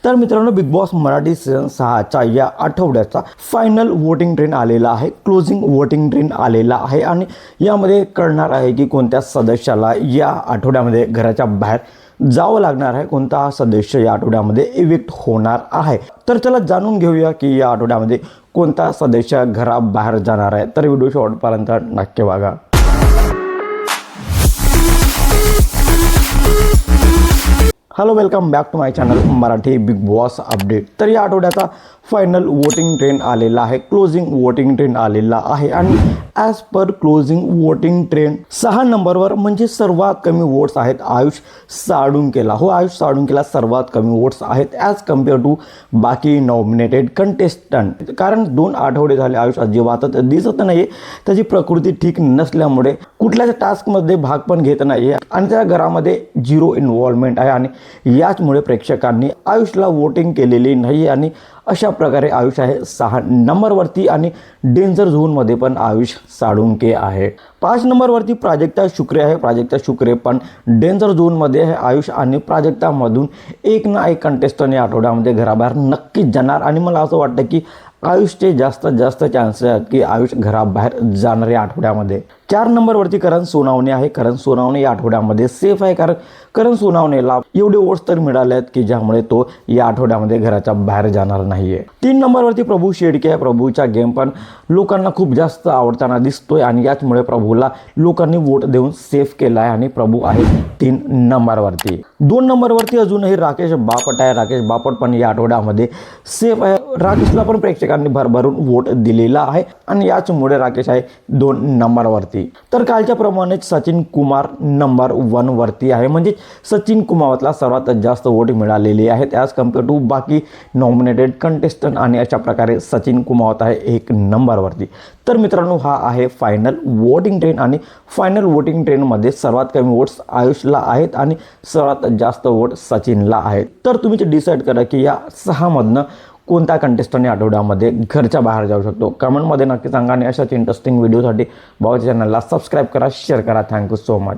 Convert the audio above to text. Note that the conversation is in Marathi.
तर मित्रांनो, बिग बॉस मराठी सीझन 6च्या या आठवड्याचा फायनल वोटिंग ट्रेंड आलेला आहे, क्लोजिंग वोटिंग ट्रेंड आलेला आहे आणि यामध्ये कळणार आहे की कोणत्या सदस्याला या आठवड्यामध्ये घराच्या बाहेर जावं लागणार आहे, कोणता सदस्य या आठवड्यामध्ये इविक्ट होणार आहे। तर चला जाणून घेऊया की या आठवड्यामध्ये कोणता सदस्य घराबाहेर जाणार आहे। तर व्हिडिओ शेवटपर्यंत नक्की बघा। Hello, welcome back to my channel Marathi Bigg Boss update. तर या आठवड्याचा फायनल वोटिंग ट्रेंड आलेला आहे, क्लोजिंग वोटिंग ट्रेंड आलेला आहे आणि as per closing voting trend 6 नंबरवर म्हणजे सर्वात कमी वोट्स आहेत आयुष साळुंकेला। हो, आयुष साळुंकेला सर्वात कमी वोट्स आहेत ॲज कम्पेअर टू बाकी नॉमिनेटेड कंटेस्टंट। कारण 2 आठवडे झाले आयुष अजिबातच दिसत नाही, त्याची प्रकृती ठीक नसल्यामुळे कुठल्याच टास्कमध्ये भाग पण घेत नाही आणि त्या घरामध्ये 0 इन्व्हॉल्वमेंट आहे आणि याचमुळे प्रेक्षकांनी आयुषला वोटिंग केलेली नाही आणि अशा प्रकारे आयुष आहे 6 नंबरवरती आणि डेंजर झोनमध्ये पण आयुष साळुंके आहे। 5 नंबरवरती प्राजक्ता शुक्रे आहे। प्राजक्ता शुक्रे पण डेंजर झोनमध्ये आहे। आयुष आणि प्राजक्तामधून एक ना एक कंटेस्टंट या आठवड्यामध्ये घराबाहेर नक्कीच जाणार आणि मला असं वाटतं की आयुषचे जास्तीत जास्त चान्सेस आहेत की आयुष घराबाहेर जाणार या आठवड्यामध्ये। 4 नंबरवरती करण सोनावणे आहे। करण सोनावणे या आठवड्यामध्ये सेफ आहे, कारण करण सोनावणेला एवढे वोट्स तर मिळाले आहेत की ज्यामुळे तो या आठवड्यामध्ये घराच्या बाहेर जाणार नाहीये। 3 नंबरवरती प्रभू शेडके आहे। प्रभूचा गेम पण लोकांना खूप जास्त आवडताना दिसतोय आणि याचमुळे प्रभूला लोकांनी वोट देऊन सेफ केला आहे आणि प्रभू आहे 3 नंबरवरती। 2 नंबरवरती अजूनही राकेश बापट आहे। राकेश बापट पण या आठवड्यामध्ये सेफ आहे। राकेशला पण प्रेक्षकांनी भरभरून वोट दिलेला आहे आणि याचमुळे राकेश आहे 2 नंबरवरती। तर कालच्या प्रमाणेच सचिन कुमार नंबर 1 वरती आहे, म्हणजे सचिन कुमारला सर्वात जास्त वोट मिळालेली आहेत ॲज कम्पेअर टू बाकी नॉमिनेटेड कंटेस्टंट आणि अशा प्रकारे सचिन कुमार आहे 1 नंबरवरती। तर मित्रांनो, हा आहे फायनल वोटिंग ट्रेंड आणि फायनल वोटिंग ट्रेंडमध्ये सर्वात कमी वोट्स आयुषला आहेत आणि सर्वात जास्त वोट सचिनला आहेत। तर तुम्ही डिसाईड करा की या 6 मधनं कोणता कंटेस्टंट या आठवड्यामध्ये घरच्या बाहेर जाऊ शकतो। कमेंटमध्ये नक्की सांगा आणि अशाच इंटरेस्टिंग व्हिडिओसाठी भावाच्या चॅनलला सबस्क्राईब करा, शेअर करा। Thank you so much.